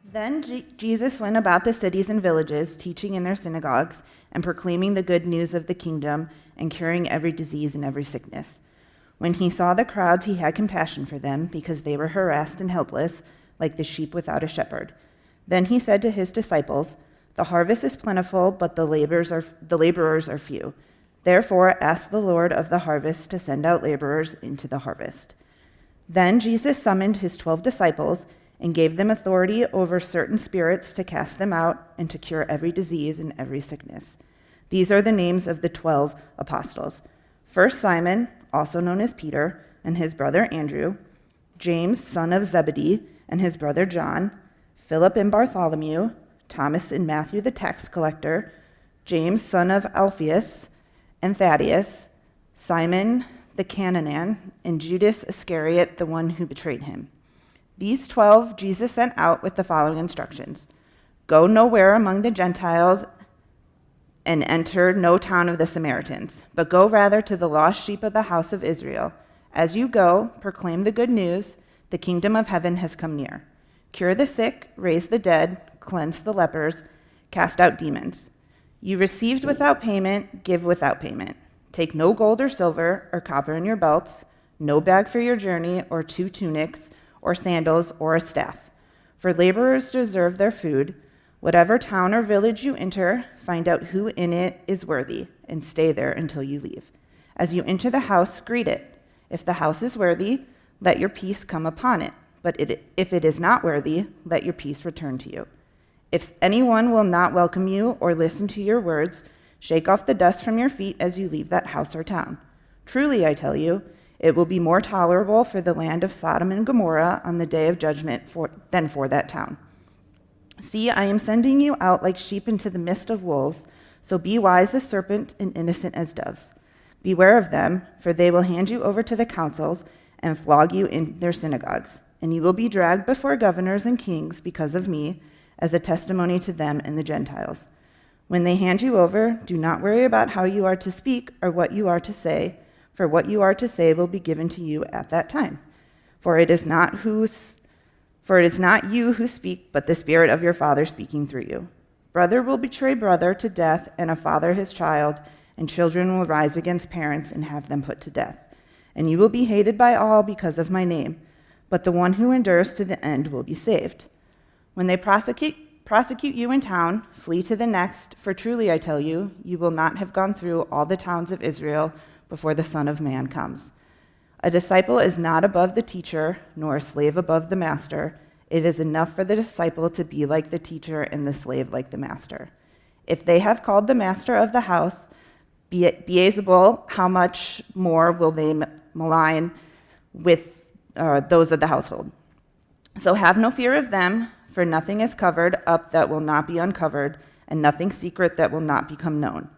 Then Jesus went about the cities and villages, teaching in their synagogues and proclaiming the good news of the kingdom and curing every disease and every sickness. When he saw the crowds, he had compassion for them because they were harassed and helpless, like the sheep without a shepherd. Then he said to his disciples, "The harvest is plentiful, but the laborers are few. Therefore, ask the Lord of the harvest to send out laborers into the harvest." Then Jesus summoned his 12 disciples and gave them authority over certain spirits to cast them out and to cure every disease and every sickness. These are the names of the 12 apostles. First, Simon, also known as Peter, and his brother Andrew, James, son of Zebedee, and his brother John, Philip and Bartholomew, Thomas and Matthew the tax collector, James, son of Alphaeus, and Thaddeus, Simon the Canaanite, and Judas Iscariot, the one who betrayed him. These 12 Jesus sent out with the following instructions: "Go nowhere among the Gentiles and enter no town of the Samaritans, but go rather to the lost sheep of the house of Israel. As you go, proclaim the good news, the kingdom of heaven has come near. Cure the sick, raise the dead, cleanse the lepers, cast out demons. You received without payment, give without payment. Take no gold or silver or copper in your belts, no bag for your journey, or 2 tunics, or sandals, or a staff. For laborers deserve their food. Whatever town or village you enter, find out who in it is worthy, and stay there until you leave. As you enter the house, greet it. If the house is worthy, let your peace come upon it. But if it is not worthy, let your peace return to you. If anyone will not welcome you or listen to your words, shake off the dust from your feet as you leave that house or town. Truly, I tell you, it will be more tolerable for the land of Sodom and Gomorrah on the day of judgment than for that town. See, I am sending you out like sheep into the midst of wolves, so be wise as serpents and innocent as doves. Beware of them, for they will hand you over to the councils and flog you in their synagogues, and you will be dragged before governors and kings because of me, as a testimony to them and the Gentiles. When they hand you over, do not worry about how you are to speak or what you are to say, for what you are to say will be given to you at that time. For it is not you who speak, but the Spirit of your Father speaking through you. Brother will betray brother to death, and a father his child, and children will rise against parents and have them put to death. And you will be hated by all because of my name, but the one who endures to the end will be saved. When they prosecute you in town, flee to the next, for truly I tell you, you will not have gone through all the towns of Israel before the Son of Man comes. A disciple is not above the teacher, nor a slave above the master. It is enough for the disciple to be like the teacher and the slave like the master. If they have called the master of the house Beelzebul, how much more will they malign with those of the household? So have no fear of them, for nothing is covered up that will not be uncovered, and nothing secret that will not become known.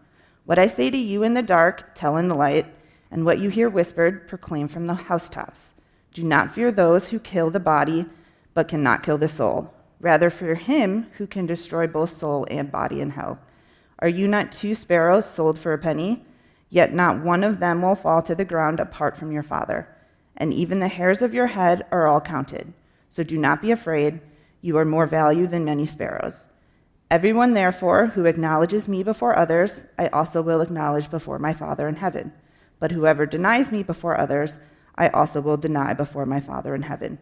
What I say to you in the dark, tell in the light, and what you hear whispered, proclaim from the housetops. Do not fear those who kill the body, but cannot kill the soul. Rather fear him who can destroy both soul and body in hell. Are you not 2 sparrows sold for a penny? Yet not one of them will fall to the ground apart from your Father. And even the hairs of your head are all counted. So do not be afraid. You are more valuable than many sparrows. Everyone, therefore, who acknowledges me before others, I also will acknowledge before my Father in heaven. But whoever denies me before others, I also will deny before my Father in heaven.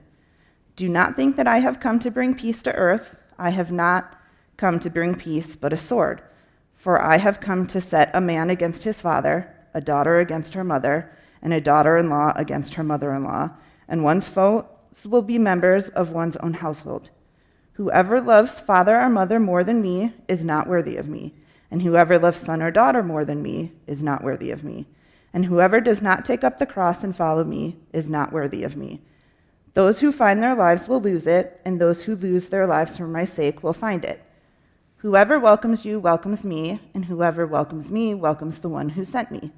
Do not think that I have come to bring peace to earth. I have not come to bring peace, but a sword. For I have come to set a man against his father, a daughter against her mother, and a daughter-in-law against her mother-in-law, and one's foes will be members of one's own household. Whoever loves father or mother more than me is not worthy of me, and whoever loves son or daughter more than me is not worthy of me. And whoever does not take up the cross and follow me is not worthy of me. Those who find their lives will lose it, and those who lose their lives for my sake will find it. Whoever welcomes you welcomes me, and whoever welcomes me welcomes the one who sent me.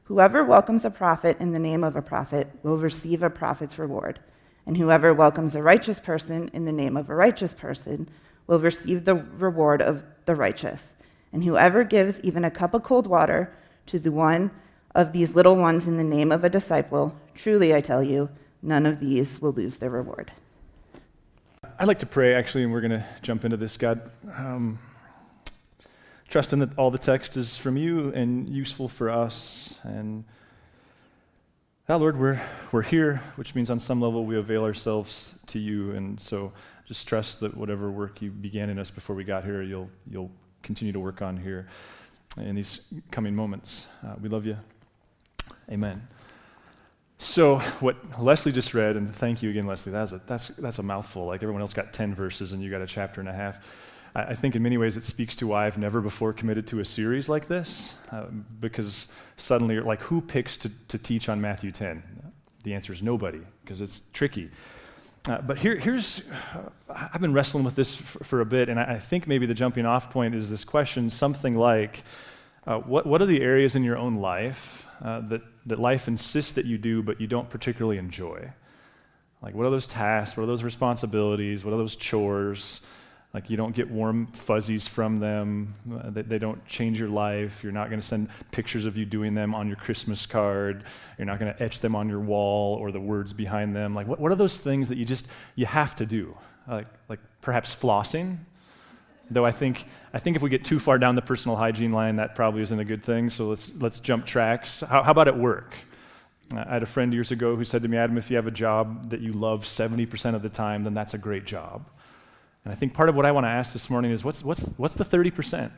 Whoever welcomes a prophet in the name of a prophet will receive a prophet's reward. And whoever welcomes a righteous person in the name of a righteous person will receive the reward of the righteous. And whoever gives even a cup of cold water to the one of these little ones in the name of a disciple, truly I tell you, none of these will lose their reward. I'd like to pray, actually, and we're going to jump into this. God, trusting that all the text is from you and useful for us. And Lord, we're here, which means on some level we avail ourselves to you. And so just trust that whatever work you began in us before we got here, you'll continue to work on here in these coming moments. We love you. Amen. So what Leslie just read, and thank you again, Leslie, that's a mouthful. Like everyone else got 10 verses and you got a chapter and a half. I think in many ways it speaks to why I've never before committed to a series like this, because suddenly you're like, who picks to teach on Matthew 10? The answer is nobody, because it's tricky. But here's, I've been wrestling with this for a bit, and I think maybe the jumping off point is this question, something like, what are the areas in your own life that life insists that you do, but you don't particularly enjoy? Like, what are those tasks? What are those responsibilities? What are those chores? Like, you don't get warm fuzzies from them. They don't change your life. You're not going to send pictures of you doing them on your Christmas card. You're not going to etch them on your wall or the words behind them. Like, what are those things that you have to do? Like perhaps flossing. Though I think if we get too far down the personal hygiene line, that probably isn't a good thing. So let's jump tracks. How about at work? I had a friend years ago who said to me, Adam, if you have a job that you love 70% of the time, then that's a great job. And I think part of what I want to ask this morning is what's the 30%?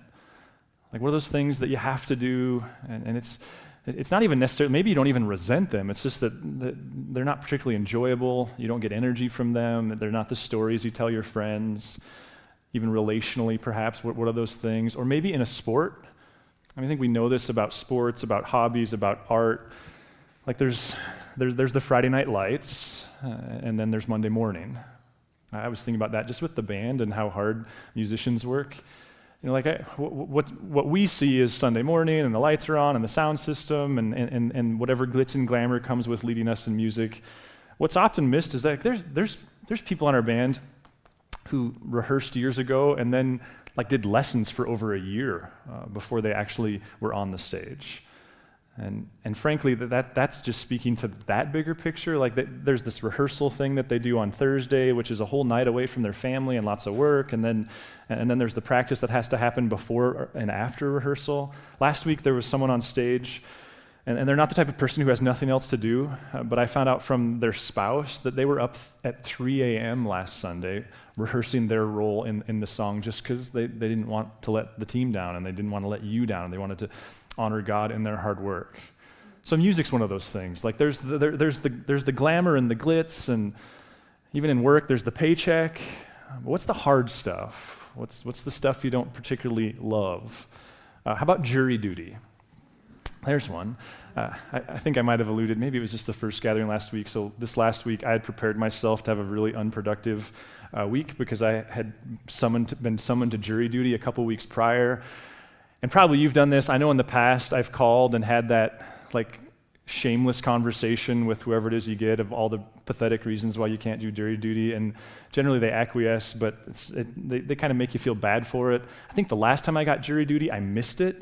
Like, what are those things that you have to do? And it's not even necessarily, maybe you don't even resent them. It's just that they're not particularly enjoyable. You don't get energy from them. They're not the stories you tell your friends. Even relationally, perhaps, what are those things? Or maybe in a sport. I think we know this about sports, about hobbies, about art. Like there's the Friday night lights, and then there's Monday morning. I was thinking about that just with the band and how hard musicians work. What we see is Sunday morning, and the lights are on, and the sound system, and whatever glitz and glamour comes with leading us in music. What's often missed is that there's people in our band who rehearsed years ago and then did lessons for over a year before they actually were on the stage. And frankly, that's just speaking to that bigger picture. There's this rehearsal thing that they do on Thursday, which is a whole night away from their family and lots of work, and then there's the practice that has to happen before and after rehearsal. Last week there was someone on stage, and they're not the type of person who has nothing else to do, but I found out from their spouse that they were up at 3 a.m. last Sunday rehearsing their role in the song just because they didn't want to let the team down, and they didn't want to let you down, and they wanted to honor God in their hard work. So music's one of those things. There's the glamour and the glitz, and even in work there's the paycheck. But what's the hard stuff? What's the stuff you don't particularly love? How about jury duty? There's one. I think I might have alluded, maybe it was just the first gathering last week. So this last week I had prepared myself to have a really unproductive week because I had been summoned to jury duty a couple weeks prior. And probably you've done this. I know in the past I've called and had that shameless conversation with whoever it is you get of all the pathetic reasons why you can't do jury duty, and generally they acquiesce, but they kind of make you feel bad for it. I think the last time I got jury duty, I missed it.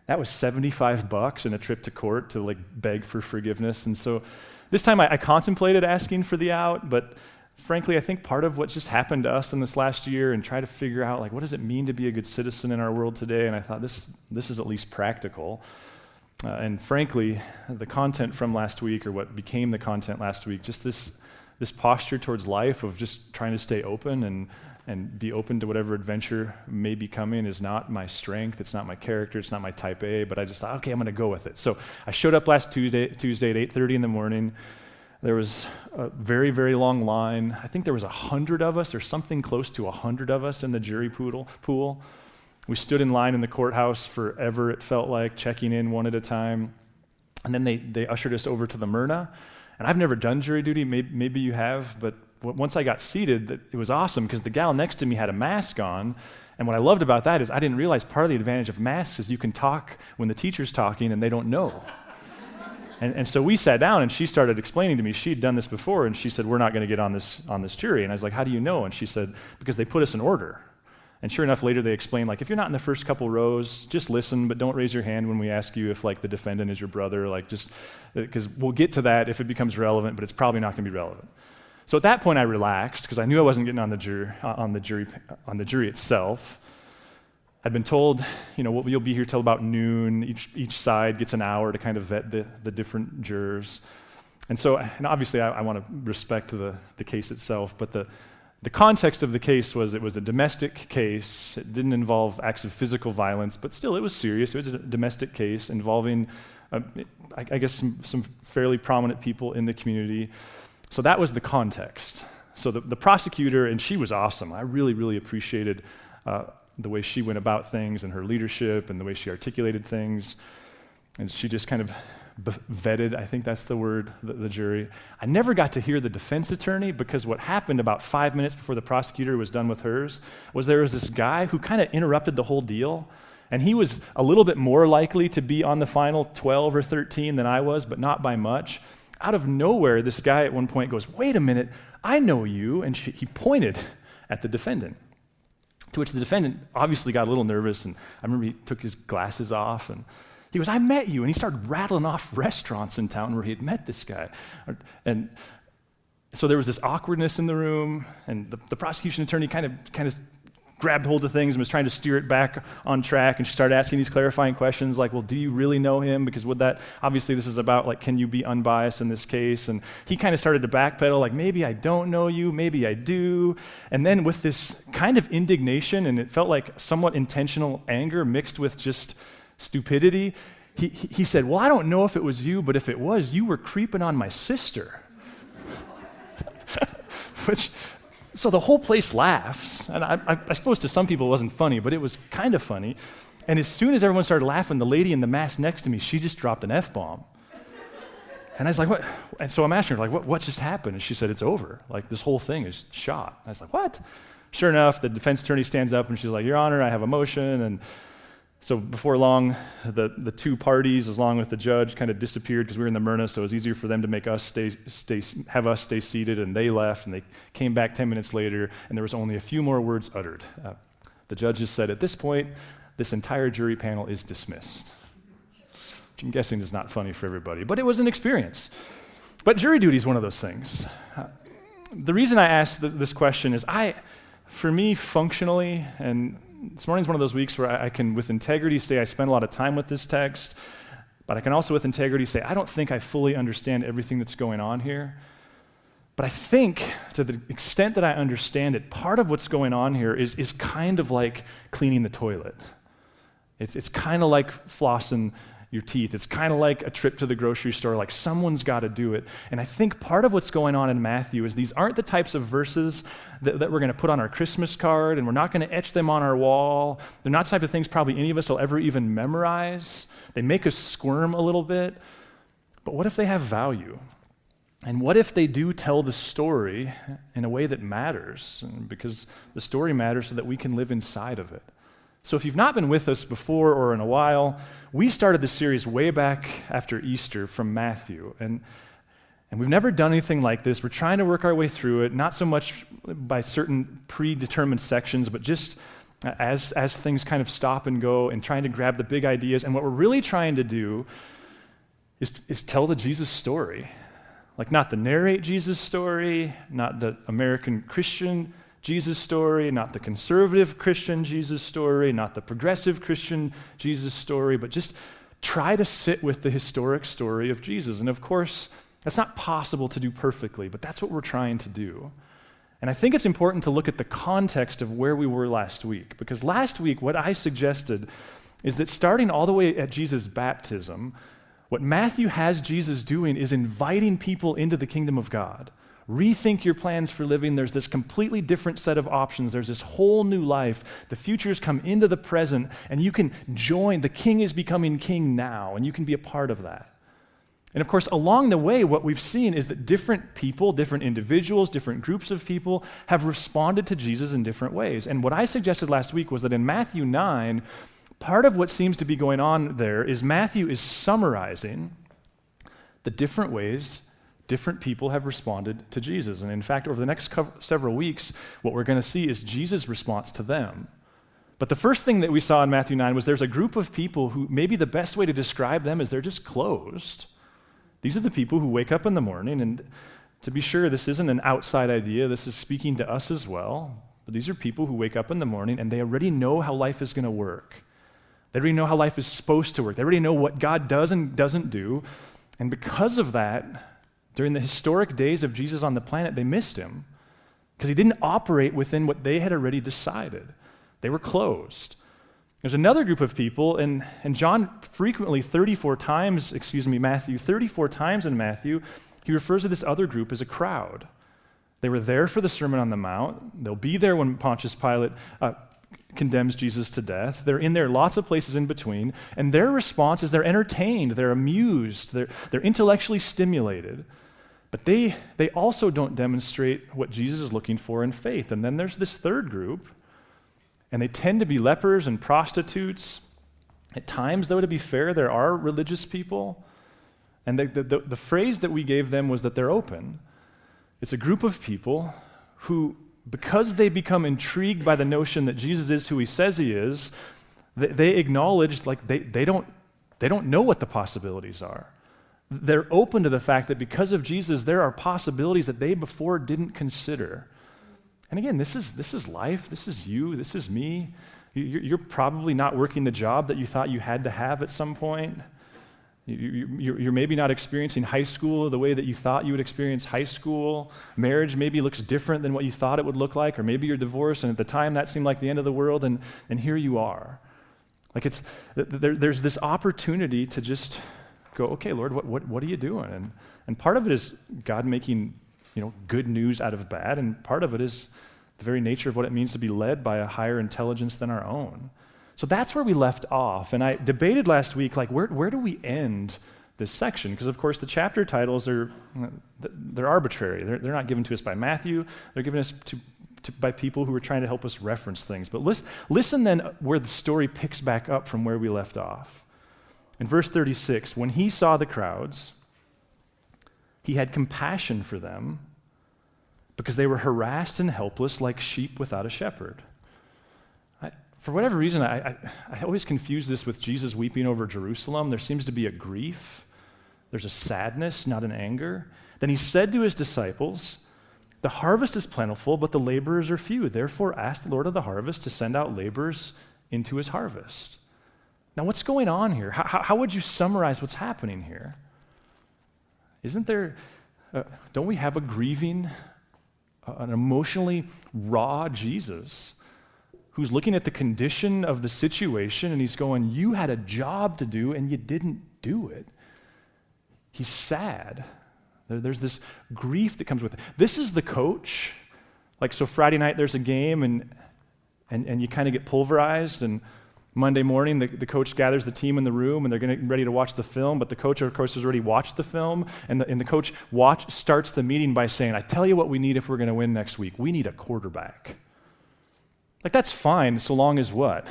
That was $75 and a trip to court to beg for forgiveness. And so this time I contemplated asking for the out, but frankly, I think part of what just happened to us in this last year and try to figure out what does it mean to be a good citizen in our world today, and I thought this is at least practical. And frankly, the content from last week, or what became the content last week, just this posture towards life of just trying to stay open and be open to whatever adventure may be coming is not my strength, it's not my character, it's not my type A, but I just thought, okay, I'm going to go with it. So I showed up last Tuesday at 8:30 in the morning. There was a very, very long line. I think there was 100 of us, or something close to 100 of us in the jury pool. We stood in line in the courthouse forever, it felt like, checking in one at a time. And then they ushered us over to the Myrna. And I've never done jury duty, maybe you have, but once I got seated, it was awesome because the gal next to me had a mask on. And what I loved about that is I didn't realize part of the advantage of masks is you can talk when the teacher's talking and they don't know. And so we sat down, and she started explaining to me she'd done this before, and she said, we're not going to get on this jury. And I was like, how do you know? And she said, because they put us in order. And sure enough, later they explained, if you're not in the first couple rows, just listen, but don't raise your hand when we ask you if the defendant is your brother, just because we'll get to that if it becomes relevant, but it's probably not going to be relevant. So at that point, I relaxed because I knew I wasn't getting on the jury itself. I'd been told, you'll be here till about noon. Each side gets an hour to kind of vet the different jurors. And obviously I want to respect the case itself, but the context of the case was it was a domestic case. It didn't involve acts of physical violence, but still it was serious. It was a domestic case involving, I guess, some fairly prominent people in the community. So that was the context. So the prosecutor, and she was awesome. I really, really appreciated the way she went about things and her leadership and the way she articulated things. And she just kind of vetted, I think that's the word, the jury. I never got to hear the defense attorney because what happened about 5 minutes before the prosecutor was done with hers was there was this guy who kind of interrupted the whole deal. And he was a little bit more likely to be on the final 12 or 13 than I was, but not by much. Out of nowhere, this guy at one point goes, "Wait a minute, I know you," and he pointed at the defendant, to which the defendant obviously got a little nervous, and I remember he took his glasses off, and he goes, "I met you," and he started rattling off restaurants in town where he had met this guy. And so there was this awkwardness in the room, and the prosecution attorney kind of grabbed hold of things and was trying to steer it back on track, and she started asking these clarifying questions like, well, do you really know him? Because obviously this is about, like, can you be unbiased in this case? And he kind of started to backpedal, like, maybe I don't know you, maybe I do. And then with this kind of indignation, and it felt like somewhat intentional anger mixed with just stupidity, he said, "Well, I don't know if it was you, but if it was, you were creeping on my sister." So the whole place laughs, and I suppose to some people it wasn't funny, but it was kind of funny. And as soon as everyone started laughing, the lady in the mask next to me, she just dropped an F-bomb. And I was like, "What?" And so I'm asking her, like, what just happened? And she said, "It's over. Like, this whole thing is shot." I was like, "What?" Sure enough, the defense attorney stands up and she's like, "Your Honor, I have a motion." And so before long, the two parties, along with the judge, kind of disappeared because we were in the Myrna, so it was easier for them to make us have us stay seated, and they left, and they came back 10 minutes later, and there was only a few more words uttered. The judges said, "At this point, this entire jury panel is dismissed," which I'm guessing is not funny for everybody, but it was an experience. But jury duty is one of those things. The reason I asked this question is for me, functionally, and this morning's one of those weeks where I can, with integrity, say I spent a lot of time with this text, but I can also, with integrity, say I don't think I fully understand everything that's going on here. But I think, to the extent that I understand it, part of what's going on here is kind of like cleaning the toilet. It's kind of like flossing your teeth. It's kind of like a trip to the grocery store, like someone's got to do it. And I think part of what's going on in Matthew is these aren't the types of verses that we're going to put on our Christmas card, and we're not going to etch them on our wall. They're not the type of things probably any of us will ever even memorize. They make us squirm a little bit. But what if they have value? And what if they do tell the story in a way that matters? Because the story matters so that we can live inside of it. So if you've not been with us before or in a while, we started this series way back after Easter from Matthew, and we've never done anything like this. We're trying to work our way through it, not so much by certain predetermined sections, but just as things kind of stop and go and trying to grab the big ideas. And what we're really trying to do is tell the Jesus story. Like, not the narrate Jesus story, not the American Christian Jesus story, not the conservative Christian Jesus story, not the progressive Christian Jesus story, but just try to sit with the historic story of Jesus. And of course, that's not possible to do perfectly, but that's what we're trying to do. And I think it's important to look at the context of where we were last week, because last week what I suggested is that starting all the way at Jesus' baptism, what Matthew has Jesus doing is inviting people into the kingdom of God. Rethink your plans for living. There's this completely different set of options. There's this whole new life. The future's come into the present, and you can join. The king is becoming king now, and you can be a part of that. And of course, along the way, what we've seen is that different people, different individuals, different groups of people have responded to Jesus in different ways. And what I suggested last week was that in Matthew 9, part of what seems to be going on there is Matthew is summarizing the different ways different people have responded to Jesus. And in fact, over the next several weeks, what we're going to see is Jesus' response to them. But the first thing that we saw in Matthew 9 was there's a group of people who maybe the best way to describe them is they're just closed. These are the people who wake up in the morning and To be sure, this isn't an outside idea. This is speaking to us as well. But these are people who wake up in the morning and they already know how life is going to work. They already know how life is supposed to work. They already know what God does and doesn't do. And because of that, during the historic days of Jesus on the planet, they missed him because he didn't operate within what they had already decided. They were closed. There's another group of people, and John frequently, Matthew, 34 times in Matthew, he refers to this other group as a crowd. They were there for the Sermon on the Mount. They'll be there when Pontius Pilate condemns Jesus to death. They're in there lots of places in between, and their response is they're entertained, they're amused, they're intellectually stimulated. But they also don't demonstrate what Jesus is looking for in faith. And then there's this third group, and they tend to be lepers and prostitutes. At times, though, to be fair, there are religious people. And the phrase that we gave them was that they're open. It's a group of people who, because they become intrigued by the notion that Jesus is who he says he is, they acknowledge like they don't know what the possibilities are. They're open to the fact that because of Jesus, there are possibilities that they before didn't consider. And again, this is life. This is you. This is me. You're probably not working the job that you thought you had to have at some point. You're maybe not experiencing high school the way that you thought you would experience high school. Marriage maybe looks different than what you thought it would look like, or maybe you're divorced, and at the time that seemed like the end of the world, and here you are. Like there's this opportunity to just go, okay, Lord, what are you doing? And part of it is God making good news out of bad, and part of it is the very nature of what it means to be led by a higher intelligence than our own. So that's where we left off, and I debated last week, like, where do we end this section? Because, of course, the chapter titles they're arbitrary. They're not given to us by Matthew. They're given us by people who are trying to help us reference things. But listen then where the story picks back up from where we left off. In verse 36, when he saw the crowds, he had compassion for them because they were harassed and helpless like sheep without a shepherd. For whatever reason, I always confuse this with Jesus weeping over Jerusalem. There seems to be a grief. There's a sadness, not an anger. Then he said to his disciples, "The harvest is plentiful, but the laborers are few. Therefore ask the Lord of the harvest to send out laborers into his harvest." Now, what's going on here? How would you summarize what's happening here? Isn't there, don't we have a grieving, an emotionally raw Jesus who's looking at the condition of the situation and he's going, you had a job to do and you didn't do it. He's sad. There's this grief that comes with it. This is the coach. Like, so Friday night there's a game and you kind of get pulverized, and Monday morning the coach gathers the team in the room and they're getting ready to watch the film, but the coach, of course, has already watched the film, and the coach starts the meeting by saying, I tell you what we need if we're going to win next week. We need a quarterback. Like, that's fine so long as what?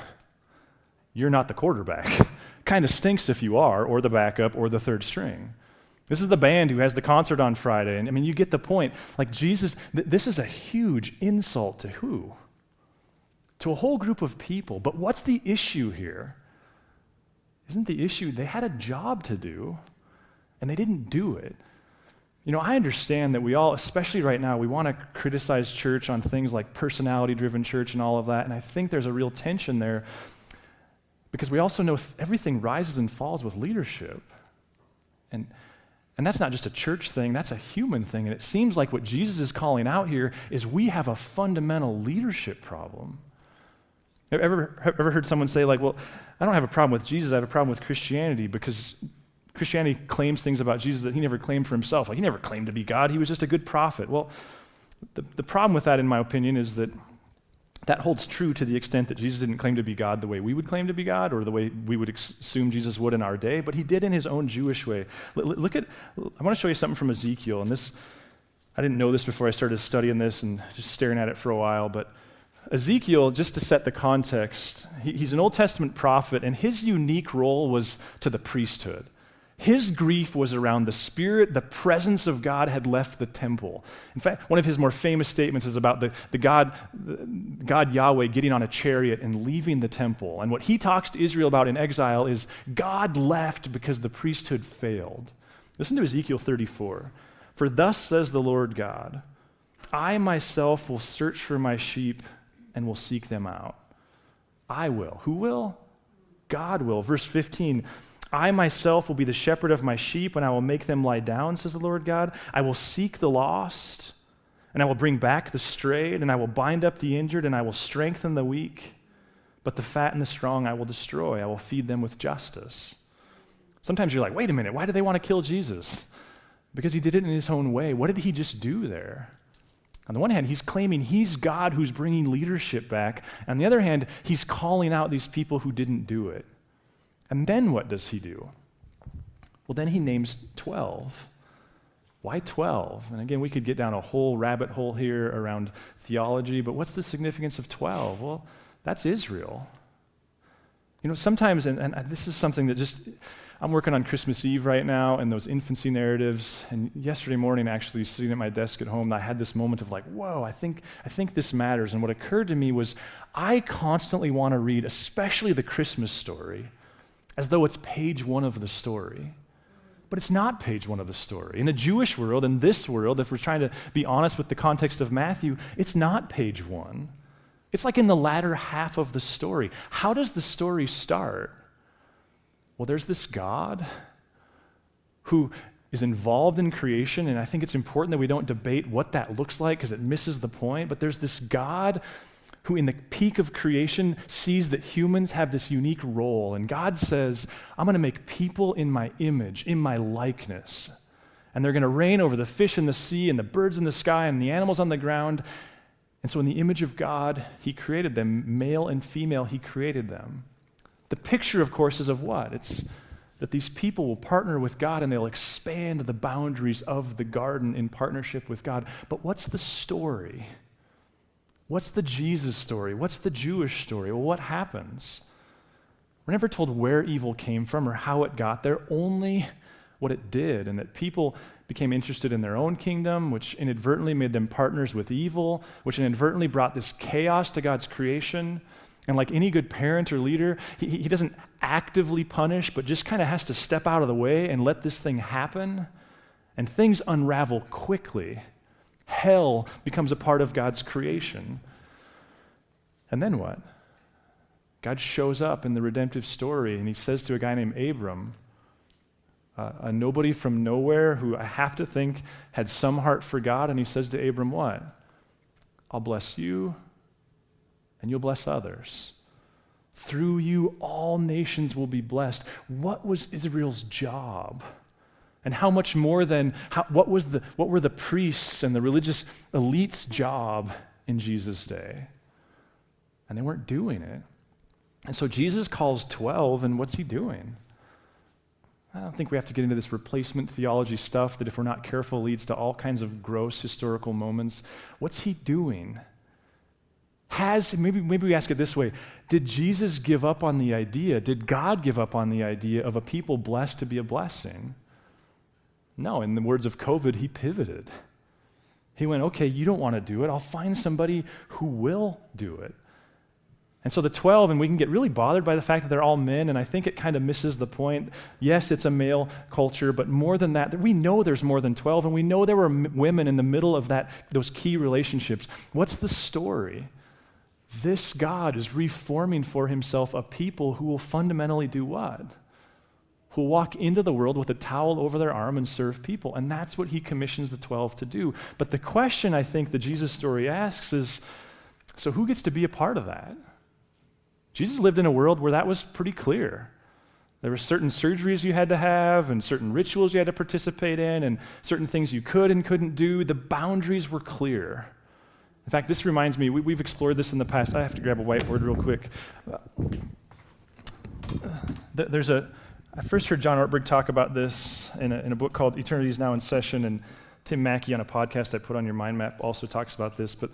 You're not the quarterback. Kind of stinks if you are, or the backup, or the third string. This is the band who has the concert on Friday, and I mean, you get the point. Like, Jesus, this is a huge insult to who? To a whole group of people. But what's the issue here? Isn't the issue they had a job to do, and they didn't do it? I understand that we all, especially right now, we want to criticize church on things like personality-driven church and all of that, and I think there's a real tension there because we also know everything rises and falls with leadership. And that's not just a church thing, that's a human thing, and it seems like what Jesus is calling out here is we have a fundamental leadership problem. Ever heard someone say, like, well, I don't have a problem with Jesus, I have a problem with Christianity because Christianity claims things about Jesus that he never claimed for himself. Like, he never claimed to be God. He was just a good prophet. Well, the problem with that, in my opinion, is that holds true to the extent that Jesus didn't claim to be God the way we would claim to be God or the way we would assume Jesus would in our day, but he did in his own Jewish way. I want to show you something from Ezekiel, and this, I didn't know this before I started studying this and just staring at it for a while, but Ezekiel, just to set the context, he's an Old Testament prophet, and his unique role was to the priesthood. His grief was around the Spirit, the presence of God had left the temple. In fact, one of his more famous statements is about the God Yahweh getting on a chariot and leaving the temple. And what he talks to Israel about in exile is God left because the priesthood failed. Listen to Ezekiel 34. For thus says the Lord God, I myself will search for my sheep and will seek them out. I will. Who will? God will. Verse 15, I myself will be the shepherd of my sheep, and I will make them lie down, says the Lord God. I will seek the lost, and I will bring back the strayed, and I will bind up the injured, and I will strengthen the weak. But the fat and the strong I will destroy. I will feed them with justice. Sometimes you're like, wait a minute, why do they want to kill Jesus? Because he did it in his own way. What did he just do there? On the one hand, he's claiming he's God who's bringing leadership back. On the other hand, he's calling out these people who didn't do it. And then what does he do? Well, then he names 12. Why 12? And again, we could get down a whole rabbit hole here around theology, but what's the significance of 12? Well, that's Israel. You know, sometimes, and this is something that just, I'm working on Christmas Eve right now and those infancy narratives, and yesterday morning, actually, sitting at my desk at home, I had this moment of like, whoa, I think this matters. And what occurred to me was, I constantly want to read, especially the Christmas story, as though it's page one of the story. But it's not page one of the story. In a Jewish world, in this world, if we're trying to be honest with the context of Matthew, it's not page one. It's like in the latter half of the story. How does the story start? Well, there's this God who is involved in creation, and I think it's important that we don't debate what that looks like because it misses the point, but there's this God who in the peak of creation sees that humans have this unique role, and God says, I'm going to make people in my image, in my likeness, and they're going to reign over the fish in the sea and the birds in the sky and the animals on the ground. And so in the image of God, he created them, male and female, he created them. The picture, of course, is of what? It's that these people will partner with God and they'll expand the boundaries of the garden in partnership with God. But what's the story? What's the Jesus story? What's the Jewish story? Well, what happens? We're never told where evil came from or how it got there, only what it did, and that people became interested in their own kingdom, which inadvertently made them partners with evil, which inadvertently brought this chaos to God's creation. And like any good parent or leader, he doesn't actively punish, but just kind of has to step out of the way and let this thing happen. And things unravel quickly. Hell becomes a part of God's creation. And then what? God shows up in the redemptive story, and he says to a guy named Abram, a nobody from nowhere who I have to think had some heart for God, and he says to Abram what? I'll bless you, and you'll bless others. Through you, all nations will be blessed. What was Israel's job? And how much more than, what were the priests and the religious elite's job in Jesus' day? And they weren't doing it. And so Jesus calls 12, and what's he doing? I don't think we have to get into this replacement theology stuff that if we're not careful leads to all kinds of gross historical moments. What's he doing? Maybe we ask it this way, did Jesus give up on the idea, did God give up on the idea of a people blessed to be a blessing? No, in the words of COVID, he pivoted. He went, okay, you don't want to do it. I'll find somebody who will do it. And so the 12, and we can get really bothered by the fact that they're all men, and I think it kind of misses the point. Yes, it's a male culture, but more than that, we know there's more than 12, and we know there were women in the middle of those key relationships. What's the story? This God is reforming for himself a people who will fundamentally do what? Who will walk into the world with a towel over their arm and serve people. And that's what he commissions the 12 to do. But the question I think the Jesus story asks is, so who gets to be a part of that? Jesus lived in a world where that was pretty clear. There were certain surgeries you had to have and certain rituals you had to participate in and certain things you could and couldn't do. The boundaries were clear. In fact, this reminds me, we've explored this in the past. I have to grab a whiteboard real quick. I first heard John Ortberg talk about this in a book called Eternity is Now in Session, and Tim Mackey on a podcast I put on your mind map also talks about this. But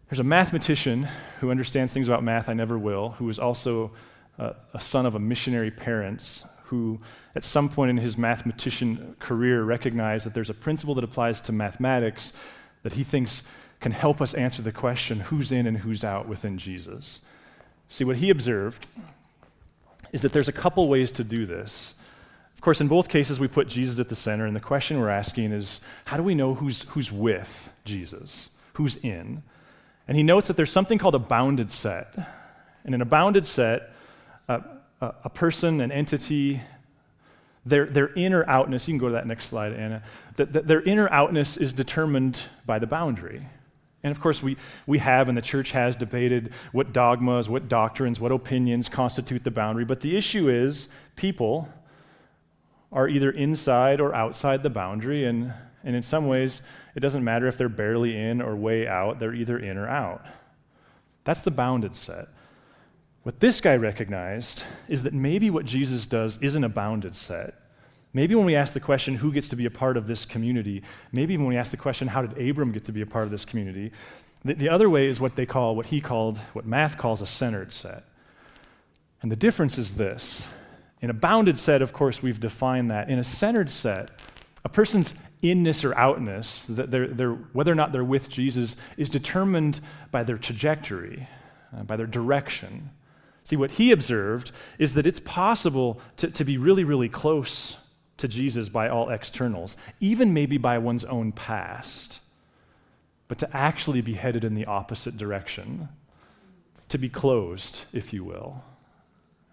there's a mathematician who understands things about math I never will, who is also a son of a missionary parents, who at some point in his mathematician career recognized that there's a principle that applies to mathematics that he thinks can help us answer the question, who's in and who's out within Jesus. See, what he observed is that there's a couple ways to do this. Of course, in both cases, we put Jesus at the center, and the question we're asking is, how do we know who's with Jesus, who's in? And he notes that there's something called a bounded set. And in a bounded set, a person, an entity, their inner outness, you can go to that next slide, Anna, that their inner outness is determined by the boundary. And of course, we have, and the church has, debated what dogmas, what doctrines, what opinions constitute the boundary. But the issue is, people are either inside or outside the boundary, and in some ways, it doesn't matter if they're barely in or way out, they're either in or out. That's the bounded set. What this guy recognized is that maybe what Jesus does isn't a bounded set. Maybe when we ask the question, who gets to be a part of this community, maybe when we ask the question, how did Abram get to be a part of this community, the other way is what math calls a centered set. And the difference is this. In a bounded set, of course, we've defined that. In a centered set, a person's inness or outness, whether or not they're with Jesus, is determined by their trajectory, by their direction. See, what he observed is that it's possible to be really, really close to Jesus by all externals, even maybe by one's own past, but to actually be headed in the opposite direction, to be closed, if you will.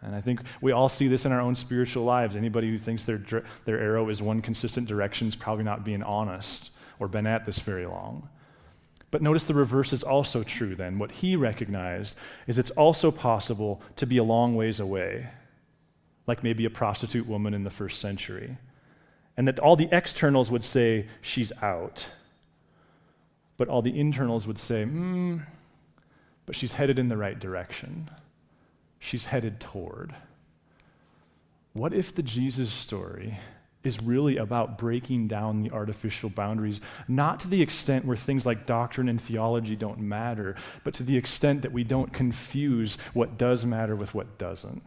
And I think we all see this in our own spiritual lives. Anybody who thinks their arrow is one consistent direction is probably not being honest or been at this very long. But notice the reverse is also true then. What he recognized is it's also possible to be a long ways away, like maybe a prostitute woman in the first century, and that all the externals would say, she's out, but all the internals would say, but she's headed in the right direction. She's headed toward. What if the Jesus story is really about breaking down the artificial boundaries, not to the extent where things like doctrine and theology don't matter, but to the extent that we don't confuse what does matter with what doesn't?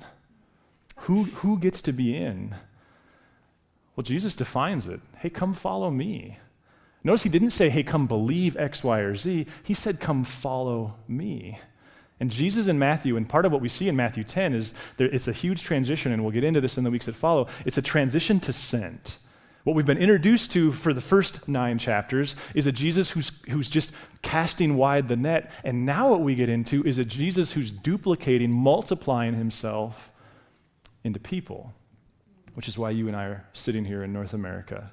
Who gets to be in? Well, Jesus defines it. Hey, come follow me. Notice he didn't say, hey, come believe X, Y, or Z. He said, come follow me. And Jesus in Matthew, and part of what we see in Matthew 10 is it's a huge transition, and we'll get into this in the weeks that follow. It's a transition to sent. What we've been introduced to for the first 9 chapters is a Jesus who's just casting wide the net, and now what we get into is a Jesus who's duplicating, multiplying himself into people, which is why you and I are sitting here in North America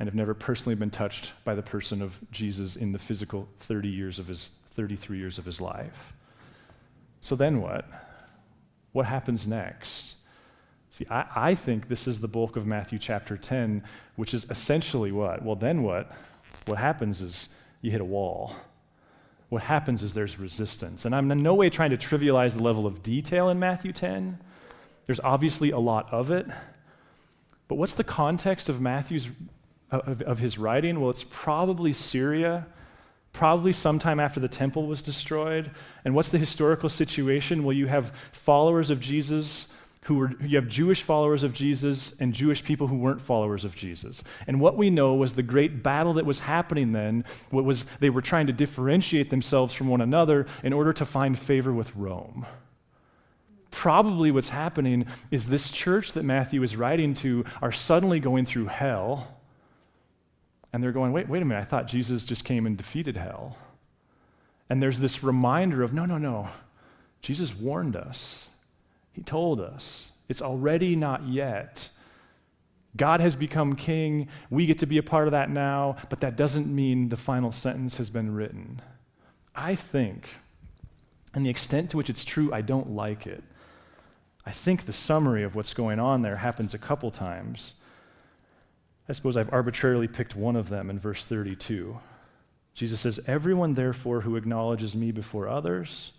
and have never personally been touched by the person of Jesus in the physical 33 years of his life. So then what? What happens next? See, I think this is the bulk of Matthew chapter 10, which is essentially what? Well, then what? What happens is you hit a wall. What happens is there's resistance. And I'm in no way trying to trivialize the level of detail in Matthew 10. There's obviously a lot of it. But what's the context of of his writing? Well, it's probably Syria, probably sometime after the temple was destroyed. And what's the historical situation? Well, you have followers of Jesus you have Jewish followers of Jesus and Jewish people who weren't followers of Jesus. And what we know was the great battle that was happening then, they were trying to differentiate themselves from one another in order to find favor with Rome. Probably what's happening is this church that Matthew is writing to are suddenly going through hell, and they're going, wait a minute, I thought Jesus just came and defeated hell. And there's this reminder of, no, Jesus warned us. He told us, it's already not yet. God has become king. We get to be a part of that now, but that doesn't mean the final sentence has been written. I think, and the extent to which it's true, I don't like it. I think the summary of what's going on there happens a couple times. I suppose I've arbitrarily picked one of them in verse 32. Jesus says, everyone therefore who acknowledges me before others,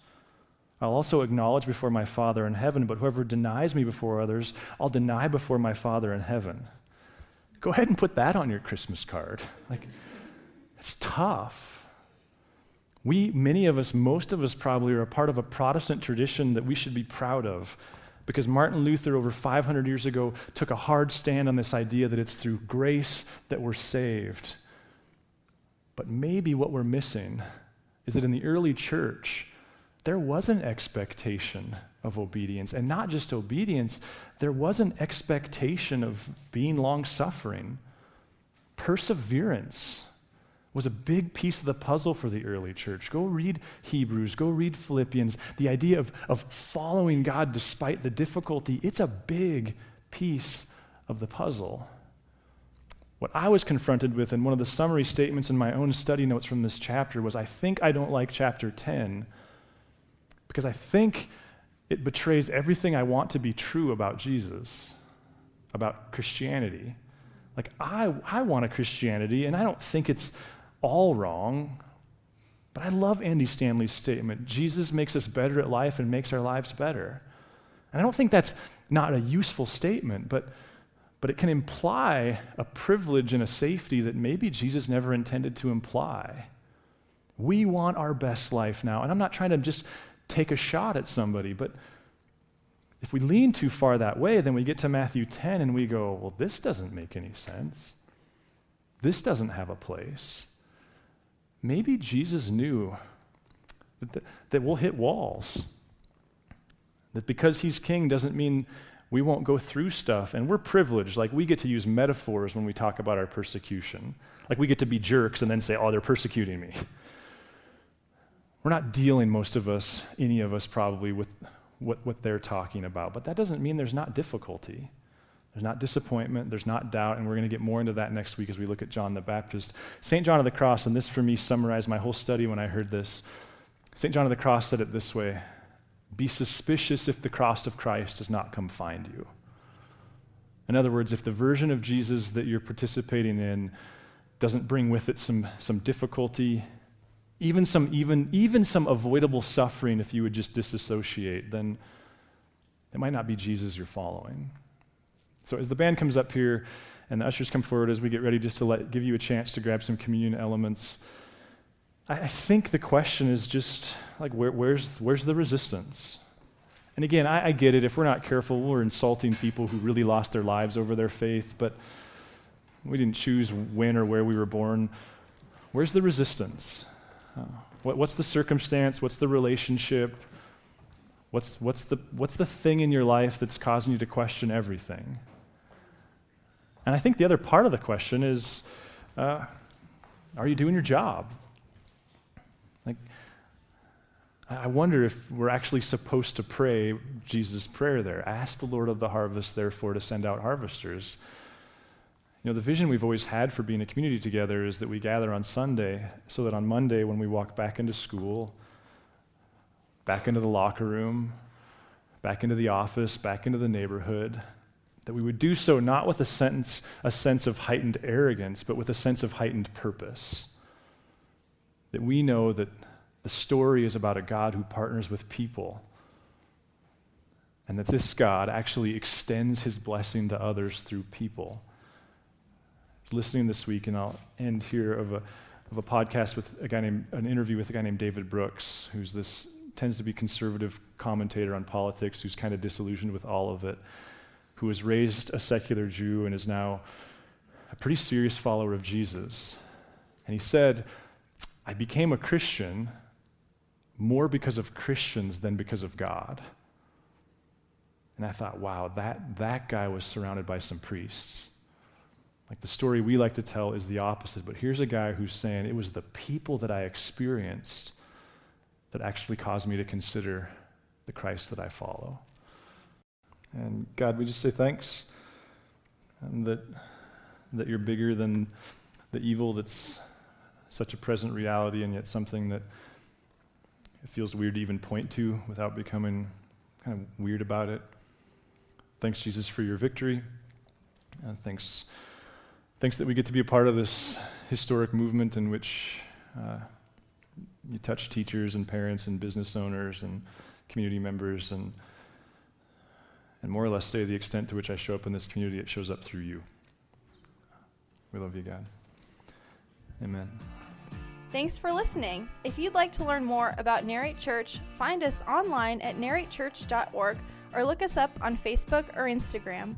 I'll also acknowledge before my Father in heaven, but whoever denies me before others, I'll deny before my Father in heaven. Go ahead and put that on your Christmas card. It's tough. Many of us, most of us probably are a part of a Protestant tradition that we should be proud of, because Martin Luther over 500 years ago took a hard stand on this idea that it's through grace that we're saved. But maybe what we're missing is that in the early church, there was an expectation of obedience. And not just obedience, there was an expectation of being long-suffering. Perseverance was a big piece of the puzzle for the early church. Go read Hebrews, go read Philippians. The idea of following God despite the difficulty, it's a big piece of the puzzle. What I was confronted with in one of the summary statements in my own study notes from this chapter was, I think I don't like chapter 10 because I think it betrays everything I want to be true about Jesus, about Christianity. Like, I want a Christianity, and I don't think it's all wrong, but I love Andy Stanley's statement, Jesus makes us better at life and makes our lives better. And I don't think that's not a useful statement, but it can imply a privilege and a safety that maybe Jesus never intended to imply. We want our best life now, and I'm not trying to just take a shot at somebody, but if we lean too far that way, then we get to Matthew 10 and we go, well, this doesn't make any sense. This doesn't have a place. Maybe Jesus knew that we'll hit walls. That because he's king doesn't mean we won't go through stuff. And we're privileged. Like, we get to use metaphors when we talk about our persecution. Like, we get to be jerks and then say, oh, they're persecuting me. We're not dealing, most of us, any of us probably, with what they're talking about. But that doesn't mean there's not difficulty. There's not disappointment, there's not doubt, and we're going to get more into that next week as we look at John the Baptist. St. John of the Cross, and this for me summarized my whole study when I heard this. St. John of the Cross said it this way, be suspicious if the cross of Christ does not come find you. In other words, if the version of Jesus that you're participating in doesn't bring with it some difficulty, even some avoidable suffering if you would just disassociate, then it might not be Jesus you're following. So as the band comes up here and the ushers come forward as we get ready just to give you a chance to grab some communion elements, I think the question is just like, where's the resistance? And again, I get it. If we're not careful, we're insulting people who really lost their lives over their faith, but we didn't choose when or where we were born. Where's the resistance? What's the circumstance? What's the relationship? What's the thing in your life that's causing you to question everything? And I think the other part of the question is, are you doing your job? Like, I wonder if we're actually supposed to pray Jesus' prayer there. Ask the Lord of the harvest, therefore, to send out harvesters. You know, the vision we've always had for being a community together is that we gather on Sunday so that on Monday when we walk back into school, back into the locker room, back into the office, back into the neighborhood, that we would do so not with a sense of heightened arrogance, but with a sense of heightened purpose. That we know that the story is about a God who partners with people, and that this God actually extends his blessing to others through people. I was listening this week, and I'll end here, of a podcast with an interview with a guy named David Brooks, tends to be conservative commentator on politics, who's kind of disillusioned with all of it, who was raised a secular Jew and is now a pretty serious follower of Jesus. And he said, I became a Christian more because of Christians than because of God. And I thought, wow, that guy was surrounded by some priests. Like, the story we like to tell is the opposite, but here's a guy who's saying it was the people that I experienced that actually caused me to consider the Christ that I follow. And God, we just say thanks that you're bigger than the evil that's such a present reality, and yet something that it feels weird to even point to without becoming kind of weird about it. Thanks, Jesus, for your victory. And thanks that we get to be a part of this historic movement in which you touch teachers and parents and business owners and community members, and more or less say the extent to which I show up in this community, it shows up through you. We love you, God. Amen. Thanks for listening. If you'd like to learn more about Narrate Church, find us online at narratechurch.org or look us up on Facebook or Instagram.